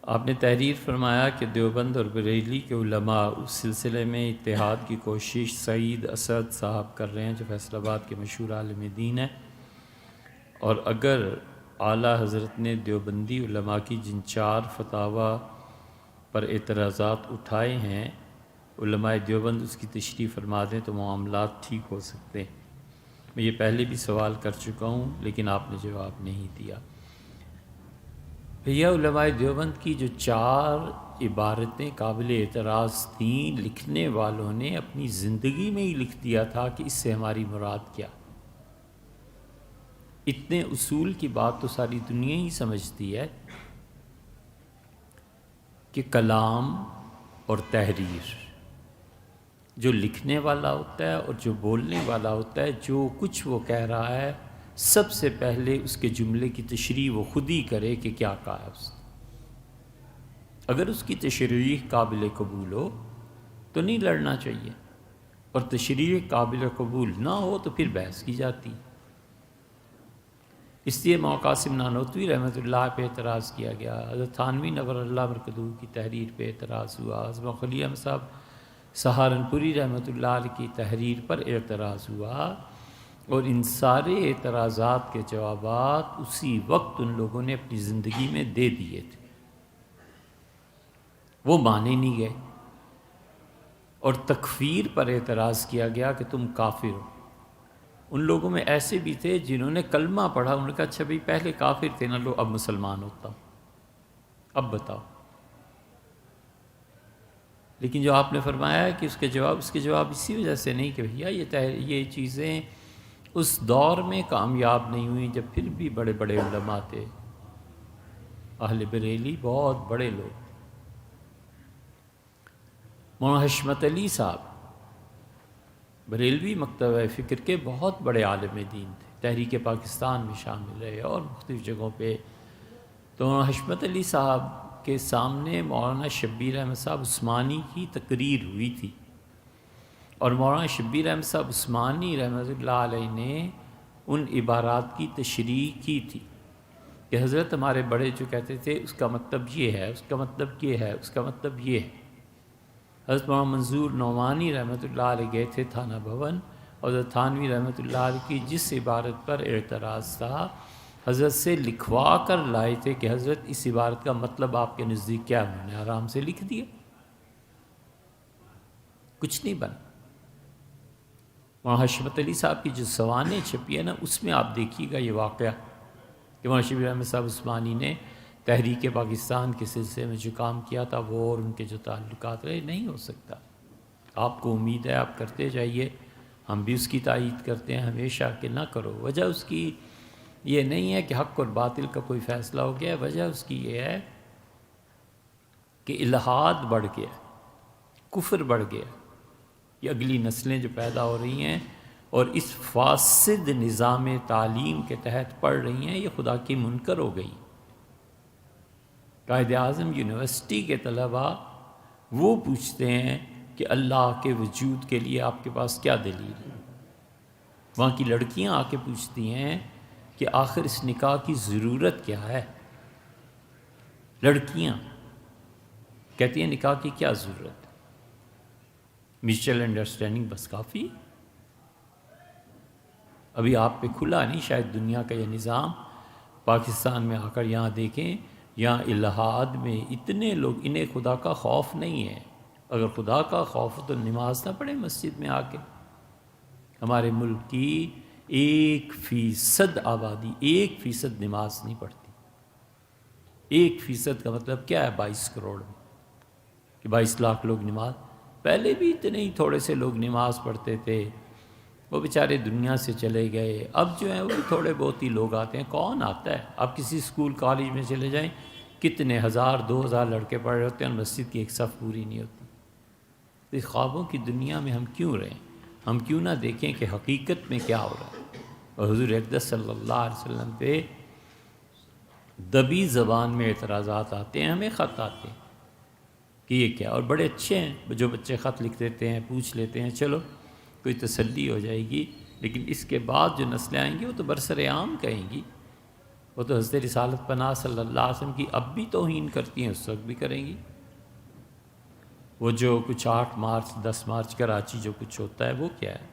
آپ نے تحریر فرمایا کہ دیوبند اور بریلی کے علماء اس سلسلے میں اتحاد کی کوشش سعید اسد صاحب کر رہے ہیں جو فیصل آباد کے مشہور عالم دین ہیں، اور اگر اعلیٰ حضرت نے دیوبندی علماء کی جن 4 فتاوی پر اعتراضات اٹھائے ہیں، علماء دیوبند اس کی تشریح فرما دیں تو معاملات ٹھیک ہو سکتے ہیں۔ میں یہ پہلے بھی سوال کر چکا ہوں لیکن آپ نے جواب نہیں دیا۔ بھیا علماء دیوبند کی جو 4 عبارتیں قابل اعتراض تھیں، لکھنے والوں نے اپنی زندگی میں ہی لکھ دیا تھا کہ اس سے ہماری مراد کیا۔ اتنے اصول کی بات تو ساری دنیا ہی سمجھتی ہے کہ کلام اور تحریر، جو لکھنے والا ہوتا ہے اور جو بولنے والا ہوتا ہے، جو کچھ وہ کہہ رہا ہے سب سے پہلے اس کے جملے کی تشریح وہ خود ہی کرے کہ کیا کہا ہے اس نے۔ اگر اس کی تشریح قابل قبول ہو تو نہیں لڑنا چاہیے، اور تشریح قابل قبول نہ ہو تو پھر بحث کی جاتی۔ اس لیے مولانا قاسم نانوتوی رحمۃ اللہ پہ اعتراض کیا گیا، حضرت تھانوی نور اللہ مرکزہ کی تحریر پہ اعتراض ہوا، حضرت خلیل احمد صاحب سہارنپوری رحمۃ اللہ علیہ کی تحریر پر اعتراض ہوا، اور ان سارے اعتراضات کے جوابات اسی وقت ان لوگوں نے اپنی زندگی میں دے دیے تھے، وہ مانے نہیں گئے، اور تکفیر پر اعتراض کیا گیا کہ تم کافر ہو۔ ان لوگوں میں ایسے بھی تھے جنہوں نے کلمہ پڑھا، انہوں نے کہا اچھا بھائی پہلے کافر تھے نا، لو اب مسلمان ہوتا ہوں، اب بتاؤ۔ لیکن جو آپ نے فرمایا ہے کہ اس کے جواب اسی وجہ سے نہیں کہ بھیا یہ چیزیں اس دور میں کامیاب نہیں ہوئیں جب پھر بھی بڑے بڑے علماء تھے، اہل بریلی بہت بڑے لوگ۔ مولانا حشمت علی صاحب بریلوی مکتبہ فکر کے بہت بڑے عالم دین تھے، تحریک پاکستان میں شامل رہے اور مختلف جگہوں پہ۔ تو مولانا حشمت علی صاحب کے سامنے مولانا شبیر احمد صاحب عثمانی کی تقریر ہوئی تھی، اور مولانا شبیر احمد صاحب عثمانی رحمۃ اللہ علیہ نے ان عبارات کی تشریح کی تھی کہ حضرت ہمارے بڑے جو کہتے تھے اس کا مطلب یہ ہے، اس کا مطلب یہ ہے، اس کا مطلب یہ ہے۔ حضرت مولانا منظور نعمانی رحمۃ اللہ علیہ گئے تھے تھانہ بھون، اور حضرت تھانوی رحمۃ اللہ علیہ کی جس عبارت پر اعتراض تھا حضرت سے لکھوا کر لائے تھے کہ حضرت اس عبارت کا مطلب آپ کے نزدیک کیا ہے، انہوں نے آرام سے لکھ دیا، کچھ نہیں بنا۔ مولانا حشمت علی صاحب کی جو سوانح چھپی ہے نا، اس میں آپ دیکھیے گا یہ واقعہ کہ مولانا شبیر احمد صاحب عثمانی نے تحریک پاکستان کے سلسلے میں جو کام کیا تھا وہ اور ان کے جو تعلقات رہے، نہیں ہو سکتا۔ آپ کو امید ہے آپ کرتے جائیے، ہم بھی اس کی تائید کرتے ہیں ہمیشہ کہ نہ کرو۔ وجہ اس کی یہ نہیں ہے کہ حق اور باطل کا کوئی فیصلہ ہو گیا، وجہ اس کی یہ ہے کہ الحاد بڑھ گیا، کفر بڑھ گیا۔ یہ اگلی نسلیں جو پیدا ہو رہی ہیں اور اس فاسد نظام تعلیم کے تحت پڑھ رہی ہیں، یہ خدا کی منکر ہو گئی۔ قائد اعظم یونیورسٹی کے طلباء وہ پوچھتے ہیں کہ اللہ کے وجود کے لیے آپ کے پاس کیا دلیل ہے؟ وہاں کی لڑکیاں آ کے پوچھتی ہیں کہ آخر اس نکاح کی ضرورت کیا ہے؟ لڑکیاں کہتی ہیں نکاح کی کیا ضرورت ہے؟ میوچل انڈرسٹینڈنگ بس کافی۔ ابھی آپ پہ کھلا نہیں شاید دنیا کا یہ نظام، پاکستان میں آ کر یہاں دیکھیں، یہاں الحاد میں اتنے لوگ، انہیں خدا کا خوف نہیں ہے۔ اگر خدا کا خوف ہو تو نماز نہ پڑھیں مسجد میں آ کے۔ ہمارے ملک کی 1% آبادی 1% نماز نہیں پڑھتی۔ 1% کا مطلب کیا ہے 22 کروڑ میں، کہ 22 لاکھ لوگ نماز، پہلے بھی اتنے ہی تھوڑے سے لوگ نماز پڑھتے تھے، وہ بیچارے دنیا سے چلے گئے۔ اب جو ہیں وہ تھوڑے بہت ہی لوگ آتے ہیں، کون آتا ہے؟ آپ کسی اسکول کالج میں چلے جائیں، کتنے 1000-2000 لڑکے پڑھ رہے ہوتے ہیں اور مسجد کی ایک صف پوری نہیں ہوتی۔ تو اس خوابوں کی دنیا میں ہم کیوں رہیں؟ ہم کیوں نہ دیکھیں کہ حقیقت میں کیا ہو رہا ہے؟ اور حضور اقدس صلی اللہ علیہ وسلم پہ دبی زبان میں اعتراضات آتے ہیں، ہمیں خط آتے ہیں کہ یہ کیا، اور بڑے اچھے ہیں جو بچے خط لکھ دیتے ہیں، پوچھ لیتے ہیں، چلو کوئی تسلی ہو جائے گی، لیکن اس کے بعد جو نسلیں آئیں گی وہ تو برسر عام کہیں گی وہ تو حضرت رسالت پناہ صلی اللہ علیہ وسلم کی اب بھی توہین کرتی ہیں، اس وقت بھی کریں گی۔ وہ جو کچھ 8 مارچ 10 مارچ کراچی جو کچھ ہوتا ہے وہ کیا ہے؟